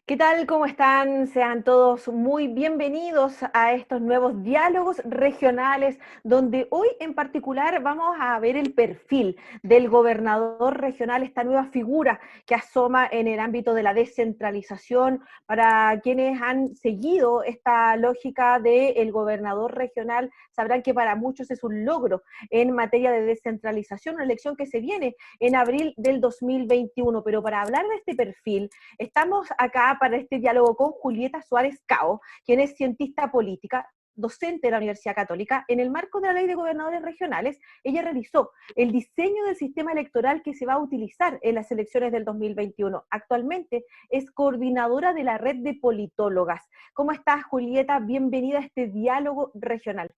¿Qué tal? ¿Cómo están? Sean todos muy bienvenidos a estos nuevos diálogos regionales, donde hoy en particular vamos a ver el perfil del gobernador regional, esta nueva figura que asoma en el ámbito de la descentralización. Para quienes han seguido esta lógica del gobernador regional, sabrán que para muchos es un logro en materia de descentralización, una elección que se viene en abril del 2021. Pero para hablar de este perfil, estamos acá para este diálogo con Julieta Suárez Cao, quien es cientista política, docente de la Universidad Católica. En el marco de la Ley de Gobernadores Regionales, ella realizó el diseño del sistema electoral que se va a utilizar en las elecciones del 2021. Actualmente es coordinadora de la red de politólogas. ¿Cómo estás, Julieta? Bienvenida a este diálogo regional.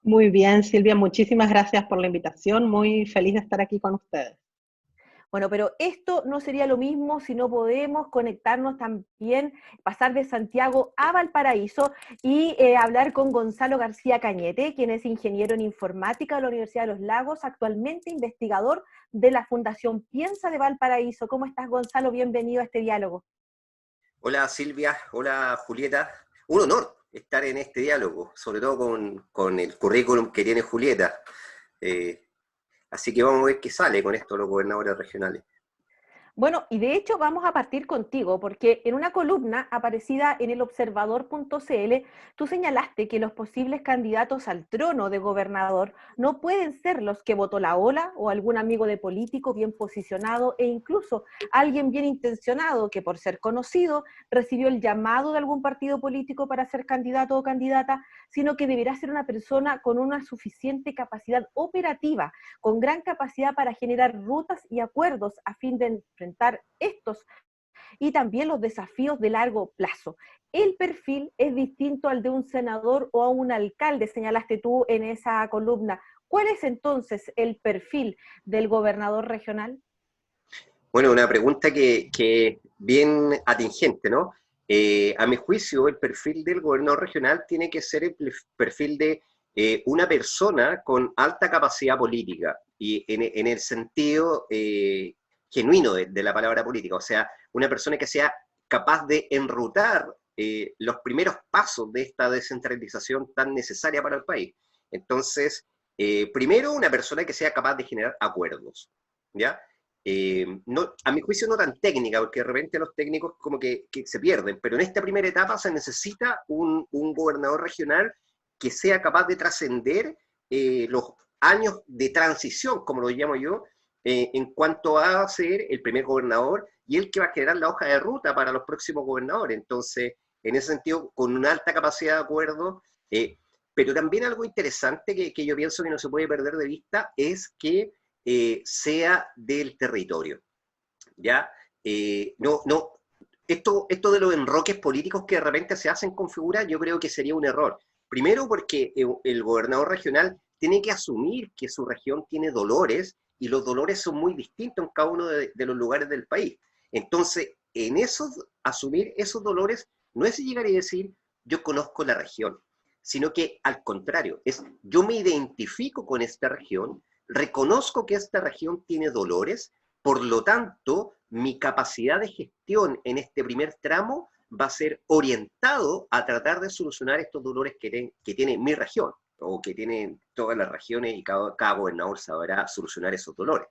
Muy bien, Silvia, muchísimas gracias por la invitación. Muy feliz de estar aquí con ustedes. Bueno, pero esto no sería lo mismo si no podemos conectarnos también, pasar de Santiago a Valparaíso y hablar con Gonzalo García Cañete, quien es ingeniero en informática de la Universidad de los Lagos, actualmente investigador de la Fundación Piensa de Valparaíso. ¿Cómo estás, Gonzalo? Bienvenido a este diálogo. Hola Silvia, hola Julieta. Un honor estar en este diálogo, sobre todo con el currículum que tiene Julieta. Eh, Así que vamos a ver qué sale con esto los gobernadores regionales. Bueno, y de hecho vamos a partir contigo, porque en una columna aparecida en el observador.cl, tú señalaste que los posibles candidatos al trono de gobernador no pueden ser los que votó la ola o algún amigo de político bien posicionado e incluso alguien bien intencionado que por ser conocido recibió el llamado de algún partido político para ser candidato o candidata, sino que deberá ser una persona con una suficiente capacidad operativa, con gran capacidad para generar rutas y acuerdos a fin de enfrentar estos y también los desafíos de largo plazo. El perfil es distinto al de un senador o a un alcalde, señalaste tú en esa columna. ¿Cuál es entonces el perfil del gobernador regional? Bueno, una pregunta que bien atingente, ¿no? A mi juicio, el perfil del gobernador regional tiene que ser el perfil de una persona con alta capacidad política y en el sentido genuino de la palabra política, o sea, una persona que sea capaz de enrutar los primeros pasos de esta descentralización tan necesaria para el país. Entonces, primero, una persona que sea capaz de generar acuerdos, ¿ya? No, a mi juicio no tan técnica, porque de repente los técnicos como que se pierden, pero en esta primera etapa se necesita un gobernador regional que sea capaz de trascender los años de transición, como lo llamo yo, en cuanto a ser el primer gobernador y el que va a generar la hoja de ruta para los próximos gobernadores. Entonces, en ese sentido, con una alta capacidad de acuerdo, pero también algo interesante que yo pienso que no se puede perder de vista es que sea del territorio, ¿ya? No, esto de los enroques políticos que de repente se hacen con figuras, yo creo que sería un error. Primero porque el gobernador regional tiene que asumir que su región tiene dolores y los dolores son muy distintos en cada uno de los lugares del país. Entonces, asumir esos dolores no es llegar y decir, yo conozco la región, sino que al contrario, es yo me identifico con esta región, reconozco que esta región tiene dolores, por lo tanto, mi capacidad de gestión en este primer tramo va a ser orientado a tratar de solucionar estos dolores que tiene mi región, o que tienen todas las regiones y cada gobernador sabrá solucionar esos dolores.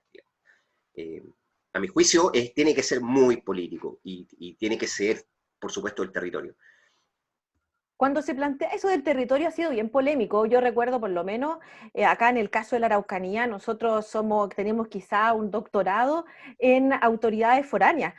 Eh, a mi juicio, tiene que ser muy político y tiene que ser, por supuesto, el territorio. Cuando se plantea eso del territorio ha sido bien polémico. Yo recuerdo por lo menos acá en el caso de la Araucanía, nosotros tenemos quizá un doctorado en autoridades foráneas.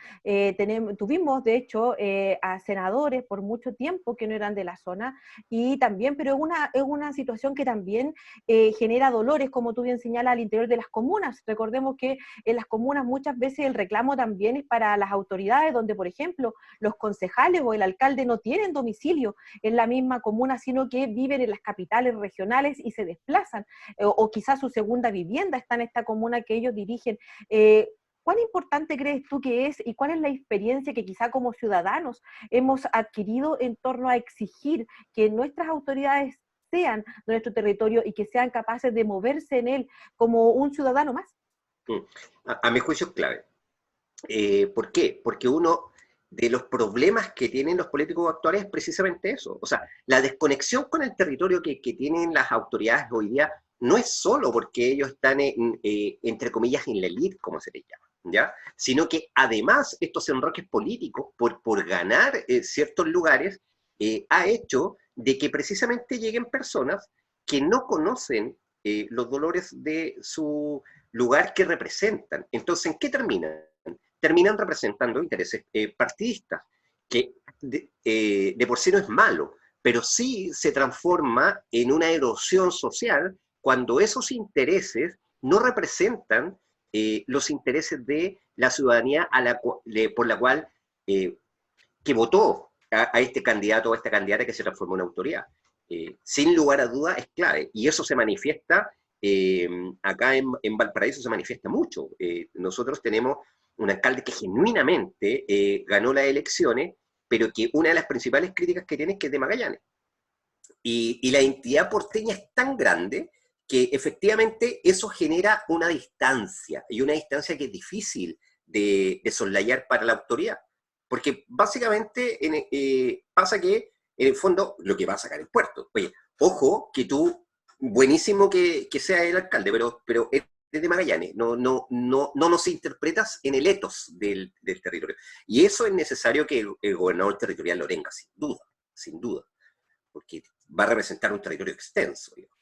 Tuvimos de hecho a senadores por mucho tiempo que no eran de la zona y también, pero es una situación que también genera dolores, como tú bien señalas, al interior de las comunas. Recordemos que en las comunas muchas veces el reclamo también es para las autoridades, donde por ejemplo los concejales o el alcalde no tienen domicilio en la misma comuna, sino que viven en las capitales regionales y se desplazan, o quizás su segunda vivienda está en esta comuna que ellos dirigen. ¿Cuán importante crees tú que es y cuál es la experiencia que quizá como ciudadanos hemos adquirido en torno a exigir que nuestras autoridades sean de nuestro territorio y que sean capaces de moverse en él como un ciudadano más? A mi juicio es clave. ¿Por qué? Porque uno de los problemas que tienen los políticos actuales es precisamente eso. O sea, la desconexión con el territorio que tienen las autoridades hoy día no es solo porque ellos están, entre comillas, en la elite, como se les llama, ¿ya? Sino que además estos enroques políticos, por ganar ciertos lugares, ha hecho de que precisamente lleguen personas que no conocen los dolores de su lugar que representan. Entonces, ¿en qué terminan? Terminan representando intereses partidistas, que de por sí no es malo, pero sí se transforma en una erosión social cuando esos intereses no representan los intereses de la ciudadanía por la cual que votó a este candidato o a esta candidata que se transformó en autoridad. Sin lugar a duda es clave, y eso se manifiesta acá en Valparaíso, se manifiesta mucho. Nosotros tenemos un alcalde que genuinamente ganó las elecciones, pero que una de las principales críticas que tiene es que es de Magallanes. Y la entidad porteña es tan grande que efectivamente eso genera una distancia, y una distancia que es difícil de soslayar para la autoridad. Porque básicamente pasa que, en el fondo, lo que va a sacar el puerto. Oye, ojo, que tú, buenísimo que sea el alcalde, pero eres de Magallanes, no nos interpretas en el etos del territorio. Y eso es necesario que el gobernador territorial lo tenga, sin duda, porque va a representar un territorio extenso, digamos.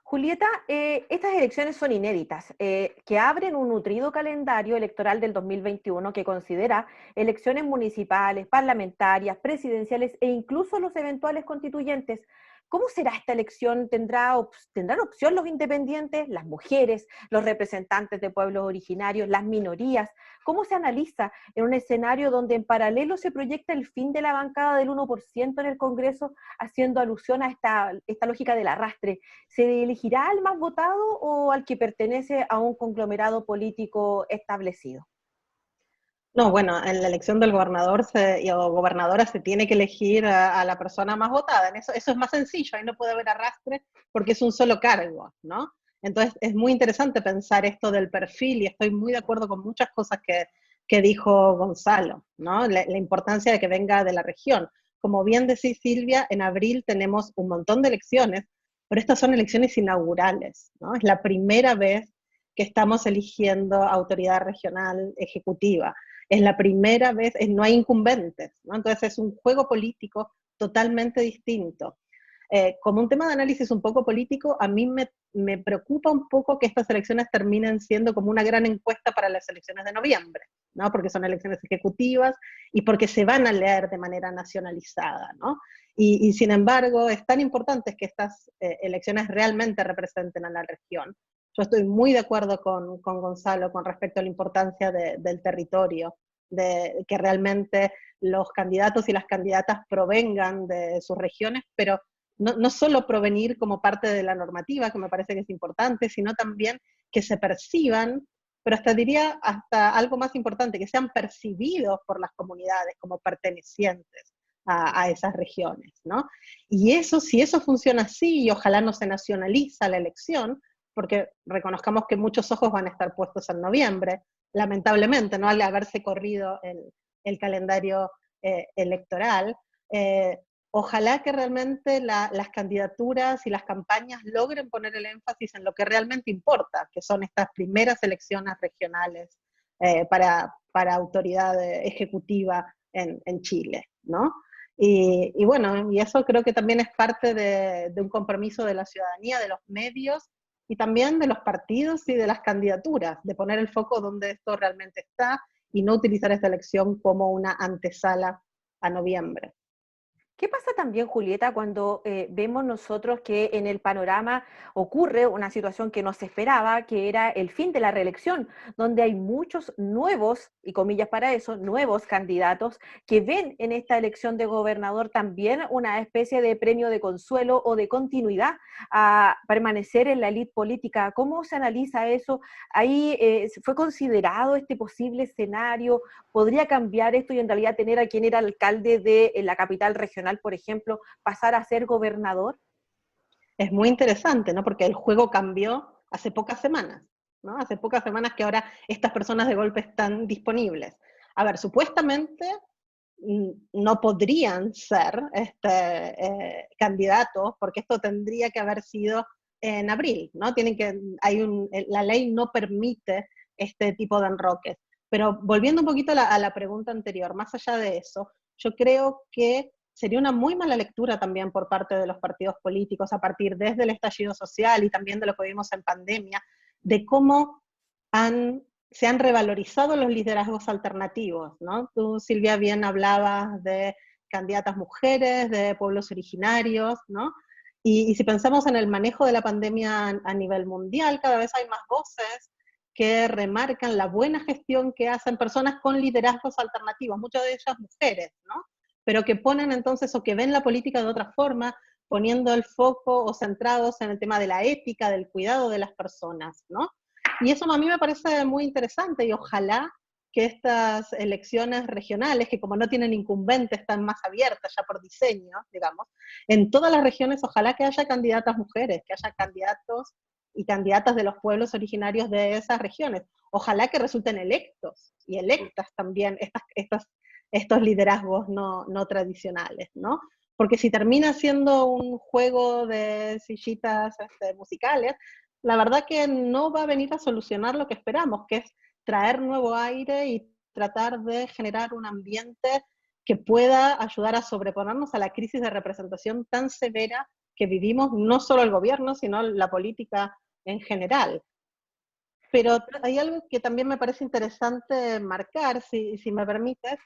Julieta, estas elecciones son inéditas, que abren un nutrido calendario electoral del 2021 que considera elecciones municipales, parlamentarias, presidenciales e incluso los eventuales constituyentes. ¿Cómo será esta elección? ¿Tendrán opción los independientes, las mujeres, los representantes de pueblos originarios, las minorías? ¿Cómo se analiza en un escenario donde en paralelo se proyecta el fin de la bancada del 1% en el Congreso, haciendo alusión a esta lógica del arrastre? ¿Se elegirá al más votado o al que pertenece a un conglomerado político establecido? No, bueno, en la elección del gobernador o gobernadora se tiene que elegir a la persona más votada. Eso es más sencillo, ahí no puede haber arrastre porque es un solo cargo, ¿no? Entonces es muy interesante pensar esto del perfil, y estoy muy de acuerdo con muchas cosas que dijo Gonzalo, ¿no? La importancia de que venga de la región. Como bien decís, Silvia, en abril tenemos un montón de elecciones, pero estas son elecciones inaugurales, ¿no? Es la primera vez que estamos eligiendo autoridad regional ejecutiva. Es la primera vez, no hay incumbentes, ¿no? Entonces es un juego político totalmente distinto. Como un tema de análisis un poco político, a mí me preocupa un poco que estas elecciones terminen siendo como una gran encuesta para las elecciones de noviembre, ¿no? Porque son elecciones ejecutivas y porque se van a leer de manera nacionalizada, ¿no? Y sin embargo, es tan importante que estas elecciones realmente representen a la región. Yo estoy muy de acuerdo con Gonzalo con respecto a la importancia del territorio, de que realmente los candidatos y las candidatas provengan de sus regiones, pero no solo provenir como parte de la normativa, que me parece que es importante, sino también que se perciban, pero hasta diría hasta algo más importante, que sean percibidos por las comunidades como pertenecientes a esas regiones, ¿no? Y eso, si eso funciona así, y ojalá no se nacionaliza la elección, porque reconozcamos que muchos ojos van a estar puestos en noviembre, lamentablemente, ¿no? Al haberse corrido el calendario electoral. Ojalá que realmente las candidaturas y las campañas logren poner el énfasis en lo que realmente importa, que son estas primeras elecciones regionales para autoridad ejecutiva en Chile, ¿no? Y bueno, y eso creo que también es parte de un compromiso de la ciudadanía, de los medios, y también de los partidos y de las candidaturas, de poner el foco donde esto realmente está y no utilizar esta elección como una antesala a noviembre. ¿Qué pasa también, Julieta, cuando vemos nosotros que en el panorama ocurre una situación que no se esperaba, que era el fin de la reelección, donde hay muchos nuevos, y comillas para eso, nuevos candidatos que ven en esta elección de gobernador también una especie de premio de consuelo o de continuidad a permanecer en la élite política? ¿Cómo se analiza eso? ¿Ahí fue considerado este posible escenario? ¿Podría cambiar esto y en realidad tener a quien era alcalde de la capital regional, por ejemplo, pasar a ser gobernador? Es muy interesante, ¿no? Porque el juego cambió hace pocas semanas, ¿no? Hace pocas semanas que ahora estas personas de golpe están disponibles. a ver, supuestamente no podrían ser candidatos, porque esto tendría que haber sido en abril, ¿no? La ley no permite este tipo de enroques. Pero volviendo un poquito a la pregunta anterior, más allá de eso, yo creo que sería una muy mala lectura también por parte de los partidos políticos, a partir desde el estallido social y también de lo que vimos en pandemia, de cómo se han revalorizado los liderazgos alternativos, ¿no? Tú, Silvia, bien hablabas de candidatas mujeres, de pueblos originarios, ¿no? Y si pensamos en el manejo de la pandemia a nivel mundial, cada vez hay más voces que remarcan la buena gestión que hacen personas con liderazgos alternativos, muchas de ellas mujeres, ¿no? Pero que ponen entonces, o que ven la política de otra forma, poniendo el foco o centrados en el tema de la ética, del cuidado de las personas, ¿no? Y eso a mí me parece muy interesante y ojalá que estas elecciones regionales, que como no tienen incumbentes, están más abiertas ya por diseño, digamos, en todas las regiones ojalá que haya candidatas mujeres, que haya candidatos y candidatas de los pueblos originarios de esas regiones. Ojalá que resulten electos y electas también estos liderazgos no tradicionales, ¿no? Porque si termina siendo un juego de sillitas musicales, la verdad que no va a venir a solucionar lo que esperamos, que es traer nuevo aire y tratar de generar un ambiente que pueda ayudar a sobreponernos a la crisis de representación tan severa que vivimos, no solo el gobierno, sino la política en general. Pero hay algo que también me parece interesante marcar, si me permites,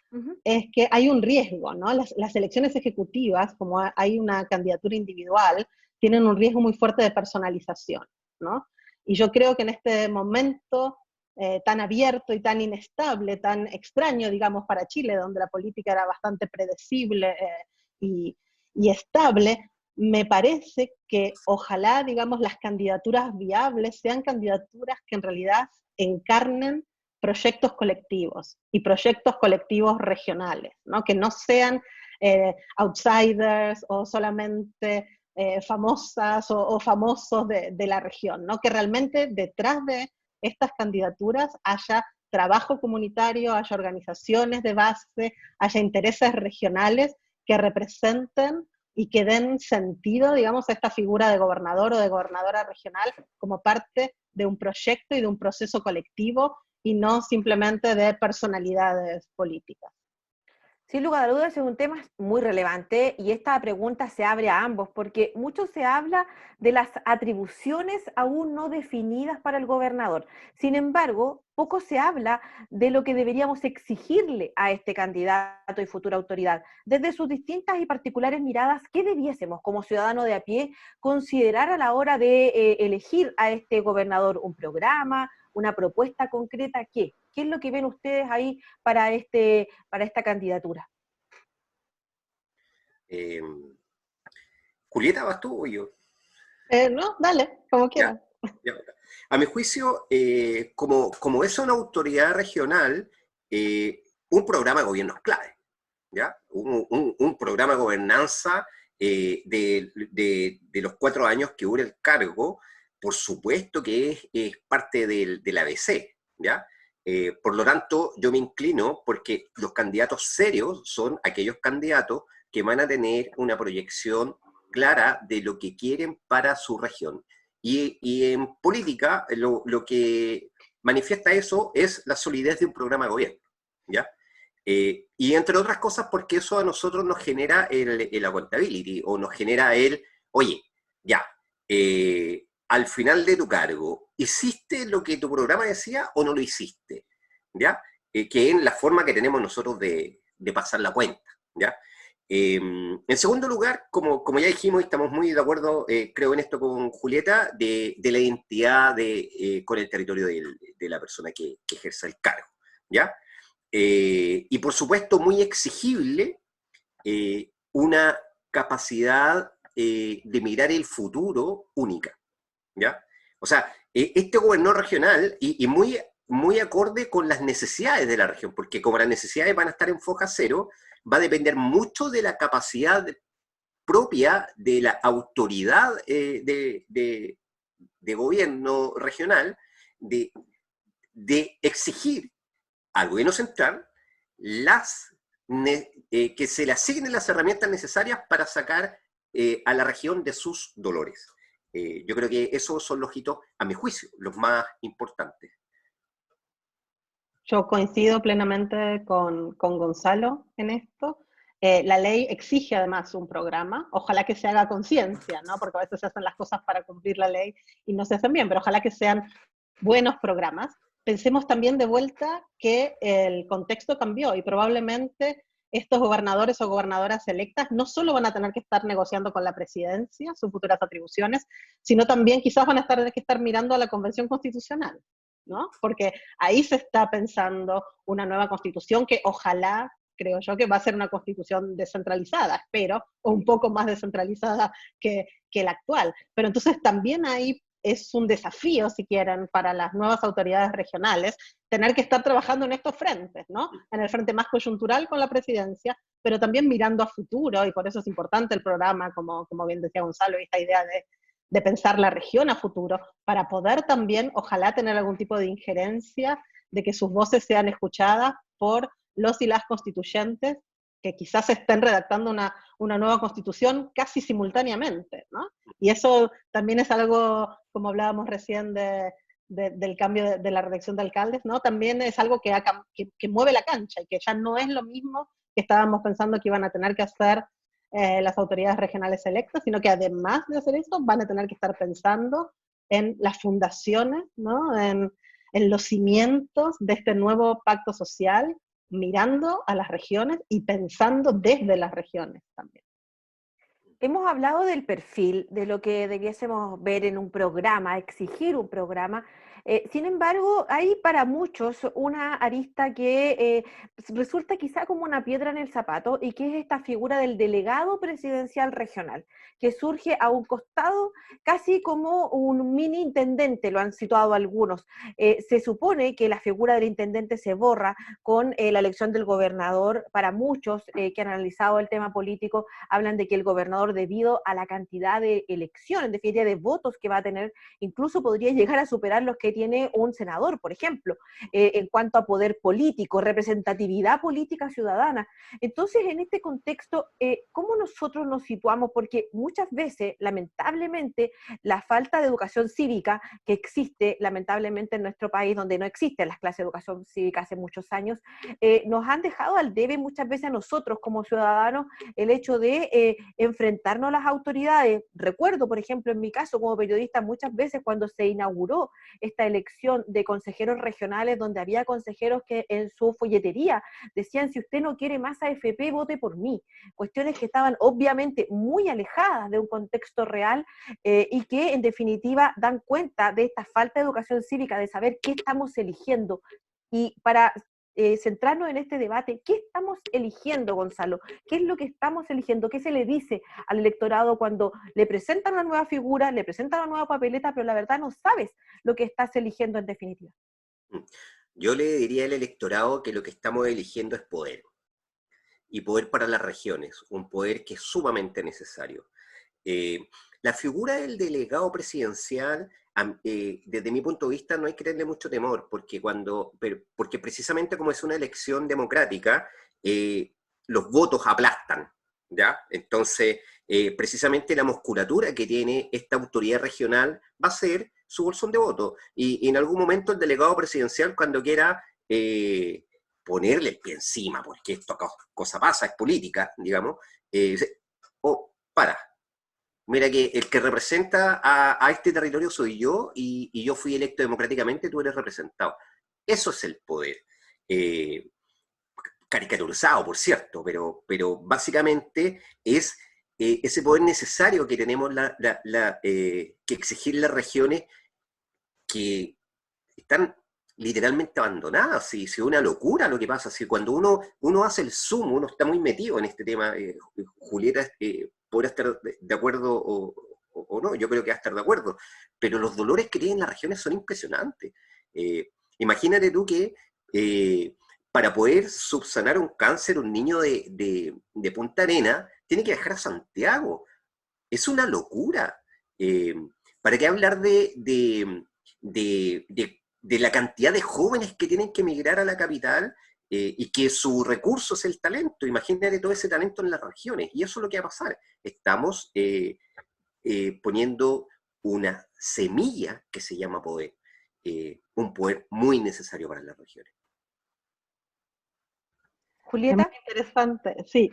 es que hay un riesgo, ¿no? Las elecciones ejecutivas, como hay una candidatura individual, tienen un riesgo muy fuerte de personalización, ¿no? Y yo creo que en este momento tan abierto y tan inestable, tan extraño, digamos, para Chile, donde la política era bastante predecible y estable, me parece que ojalá, digamos, las candidaturas viables sean candidaturas que en realidad encarnen proyectos colectivos y proyectos colectivos regionales, ¿no? Que no sean outsiders o solamente famosas o famosos de la región, ¿no? Que realmente detrás de estas candidaturas haya trabajo comunitario, haya organizaciones de base, haya intereses regionales que representen y que den sentido, digamos, a esta figura de gobernador o de gobernadora regional como parte de un proyecto y de un proceso colectivo y no simplemente de personalidades políticas. Sin lugar a dudas es un tema muy relevante y esta pregunta se abre a ambos porque mucho se habla de las atribuciones aún no definidas para el gobernador. Sin embargo, poco se habla de lo que deberíamos exigirle a este candidato y futura autoridad. Desde sus distintas y particulares miradas, ¿qué debiésemos como ciudadano de a pie considerar a la hora de elegir a este gobernador? ¿Un programa? ¿Una propuesta concreta? ¿Qué? ¿Qué es lo que ven ustedes ahí para esta candidatura? Julieta, ¿vas tú o yo? No, dale, como Ya, quieras. ya. A mi juicio, como es una autoridad regional, un programa de gobierno es clave, ¿ya? Un programa de gobernanza de los 4 años que dura el cargo, por supuesto que es parte del ABC, ¿ya? Por lo tanto, yo me inclino porque los candidatos serios son aquellos candidatos que van a tener una proyección clara de lo que quieren para su región. Y en política, lo que manifiesta eso es la solidez de un programa de gobierno, ¿ya? Y entre otras cosas porque eso a nosotros nos genera el accountability, o nos genera oye, ya, al final de tu cargo, ¿hiciste lo que tu programa decía o no lo hiciste? ¿Ya? Que es la forma que tenemos nosotros de pasar la cuenta, ¿ya? En segundo lugar, como ya dijimos, y estamos muy de acuerdo, creo en esto con Julieta, de la identidad con el territorio de la persona que ejerza el cargo, ¿ya? Y por supuesto, muy exigible una capacidad de mirar el futuro única, ¿ya? O sea, este gobernador regional, y muy acorde con las necesidades de la región, porque como las necesidades van a estar en foja cero, va a depender mucho de la capacidad propia de la autoridad de gobierno regional de exigir al gobierno central que se le asignen las herramientas necesarias para sacar a la región de sus dolores. Yo creo que esos son los hitos, a mi juicio, los más importantes. Yo coincido plenamente con Gonzalo en esto. La ley exige además un programa, ojalá que se haga conciencia, ¿no? Porque a veces se hacen las cosas para cumplir la ley y no se hacen bien, pero ojalá que sean buenos programas. Pensemos también de vuelta que el contexto cambió y probablemente estos gobernadores o gobernadoras electas no solo van a tener que estar negociando con la presidencia sus futuras atribuciones, sino también quizás van a tener que estar mirando a la Convención Constitucional, ¿no? Porque ahí se está pensando una nueva constitución que ojalá, creo yo, que va a ser una constitución descentralizada, espero, o un poco más descentralizada que la actual. Pero entonces también ahí es un desafío, si quieren, para las nuevas autoridades regionales, tener que estar trabajando en estos frentes, ¿no? En el frente más coyuntural con la presidencia, pero también mirando a futuro, y por eso es importante el programa, como bien decía Gonzalo, esta idea de pensar la región a futuro, para poder también, ojalá, tener algún tipo de injerencia, de que sus voces sean escuchadas por los y las constituyentes, que quizás estén redactando una nueva constitución casi simultáneamente, ¿no? Y eso también es algo, como hablábamos recién del cambio de la redacción de alcaldes, ¿no? También es algo que mueve la cancha y que ya no es lo mismo que estábamos pensando que iban a tener que hacer las autoridades regionales electas, sino que además de hacer eso van a tener que estar pensando en las fundaciones, ¿no? En los cimientos de este nuevo pacto social, mirando a las regiones y pensando desde las regiones también. Hemos hablado del perfil, de lo que debiésemos ver en un programa, exigir un programa. Sin embargo, hay para muchos una arista que resulta quizá como una piedra en el zapato, y que es esta figura del delegado presidencial regional, que surge a un costado casi como un mini intendente, lo han situado algunos. Se supone que la figura del intendente se borra con la elección del gobernador. Para muchos que han analizado el tema político, hablan de que el gobernador, debido a la cantidad de elecciones, en definitiva de votos que va a tener, incluso podría llegar a superar los que tiene un senador, por ejemplo, en cuanto a poder político, representatividad política ciudadana. Entonces, en este contexto, ¿cómo nosotros nos situamos? Porque muchas veces, lamentablemente, la falta de educación cívica que existe, lamentablemente, en nuestro país, donde no existen las clases de educación cívica hace muchos años, nos han dejado al debe muchas veces a nosotros como ciudadanos el hecho de enfrentarnos a las autoridades. Recuerdo, por ejemplo, en mi caso como periodista, muchas veces cuando se inauguró esta elección de consejeros regionales, donde había consejeros que en su folletería decían: si usted no quiere más AFP, vote por mí. Cuestiones que estaban obviamente muy alejadas de un contexto real, y que en definitiva dan cuenta de esta falta de educación cívica, de saber qué estamos eligiendo. Y para centrarnos en este debate, ¿qué estamos eligiendo, Gonzalo? ¿Qué es lo que estamos eligiendo? ¿Qué se le dice al electorado cuando le presentan una nueva figura, le presentan una nueva papeleta, pero la verdad no sabes lo que estás eligiendo en definitiva? Yo le diría al electorado que lo que estamos eligiendo es poder, y poder para las regiones, un poder que es sumamente necesario. La figura del delegado presidencial, desde mi punto de vista, no hay que tenerle mucho temor, porque precisamente como es una elección democrática, los votos aplastan, ¿ya? Entonces, precisamente la musculatura que tiene esta autoridad regional va a ser su bolsón de votos, y en algún momento el delegado presidencial, cuando quiera ponerle el pie encima, porque esto cosa pasa, es política, digamos, dice: oh, para, mira que el que representa a este territorio soy yo, y yo fui electo democráticamente, tú eres representado. Eso es el poder. Caricaturizado, por cierto, pero básicamente es ese poder necesario que tenemos que exigir las regiones, que están literalmente abandonadas. Si es una locura lo que pasa. Si cuando uno hace el zoom, uno está muy metido en este tema. Julieta podrá estar de acuerdo o no, yo creo que va a estar de acuerdo, pero los dolores que tienen las regiones son impresionantes. Imagínate tú que para poder subsanar un cáncer, un niño de Punta Arena tiene que viajar a Santiago. Es una locura. ¿Para qué hablar de la cantidad de jóvenes que tienen que emigrar a la capital y que su recurso es el talento. Imagínate todo ese talento en las regiones, y eso es lo que va a pasar. Estamos poniendo una semilla que se llama poder, un poder muy necesario para las regiones. Es muy Julieta. interesante, sí.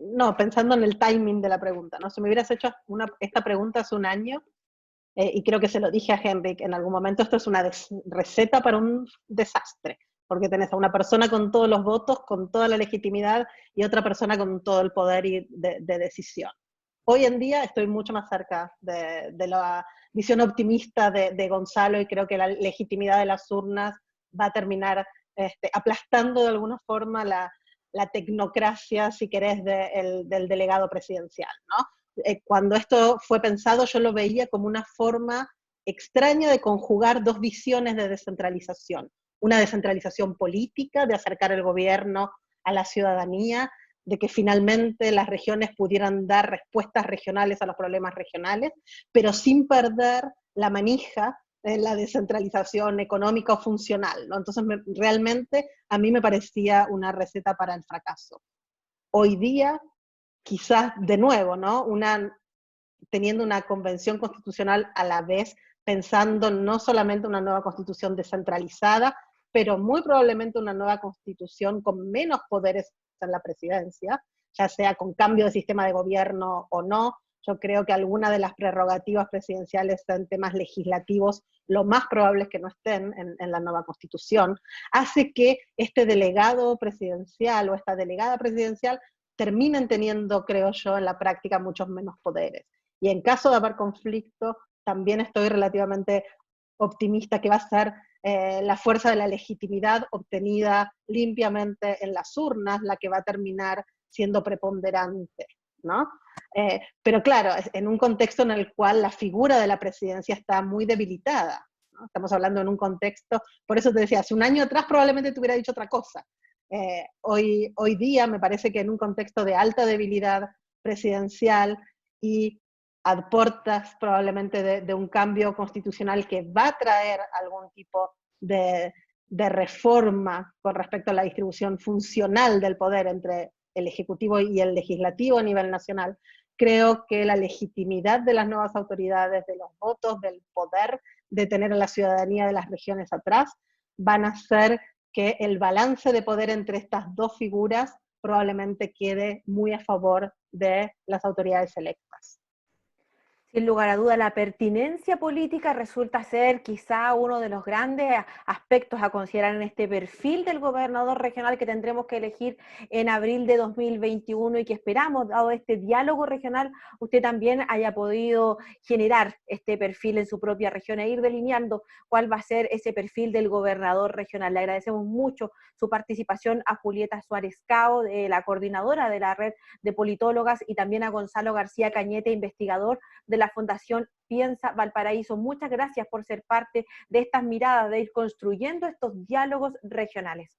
No, pensando en el timing de la pregunta, ¿no? Si me hubieras hecho esta pregunta hace un año, y creo que se lo dije a Henrik en algún momento, esto es una receta para un desastre, porque tenés a una persona con todos los votos, con toda la legitimidad, y otra persona con todo el poder de decisión. Hoy en día estoy mucho más cerca de la visión optimista de Gonzalo, y creo que la legitimidad de las urnas va a terminar aplastando de alguna forma la tecnocracia, si querés, del delegado presidencial, ¿no? Cuando esto fue pensado, yo lo veía como una forma extraña de conjugar dos visiones de descentralización. Una descentralización política, de acercar el gobierno a la ciudadanía, de que finalmente las regiones pudieran dar respuestas regionales a los problemas regionales, pero sin perder la manija en la descentralización económica o funcional, ¿no? Entonces, realmente a mí me parecía una receta para el fracaso. Hoy día, quizás de nuevo, ¿no? Teniendo una convención constitucional a la vez, pensando no solamente una nueva constitución descentralizada, pero muy probablemente una nueva constitución con menos poderes en la presidencia, ya sea con cambio de sistema de gobierno o no. Yo creo que alguna de las prerrogativas presidenciales en temas legislativos, lo más probable es que no estén en la nueva constitución, hace que este delegado presidencial o esta delegada presidencial terminen teniendo, creo yo, en la práctica muchos menos poderes. Y en caso de haber conflicto, también estoy relativamente optimista que va a ser la fuerza de la legitimidad obtenida limpiamente en las urnas la que va a terminar siendo preponderante, ¿no? Pero claro, en un contexto en el cual la figura de la presidencia está muy debilitada, ¿no? Estamos hablando en un contexto, por eso te decía, hace un año atrás probablemente te hubiera dicho otra cosa. Hoy día me parece que en un contexto de alta debilidad presidencial y a puertas probablemente de un cambio constitucional que va a traer algún tipo de reforma con respecto a la distribución funcional del poder entre el Ejecutivo y el Legislativo a nivel nacional, creo que la legitimidad de las nuevas autoridades, de los votos, del poder de tener a la ciudadanía de las regiones atrás, van a hacer que el balance de poder entre estas dos figuras probablemente quede muy a favor de las autoridades electas. Sin lugar a duda, la pertinencia política resulta ser quizá uno de los grandes aspectos a considerar en este perfil del gobernador regional que tendremos que elegir en abril de 2021 y que esperamos, dado este diálogo regional, usted también haya podido generar este perfil en su propia región e ir delineando cuál va a ser ese perfil del gobernador regional. Le agradecemos mucho su participación a Julieta Suárez Cao, la coordinadora de la red de politólogas, y también a Gonzalo García Cañete, investigador de la Fundación Piensa Valparaíso. Muchas gracias por ser parte de estas miradas, de ir construyendo estos diálogos regionales.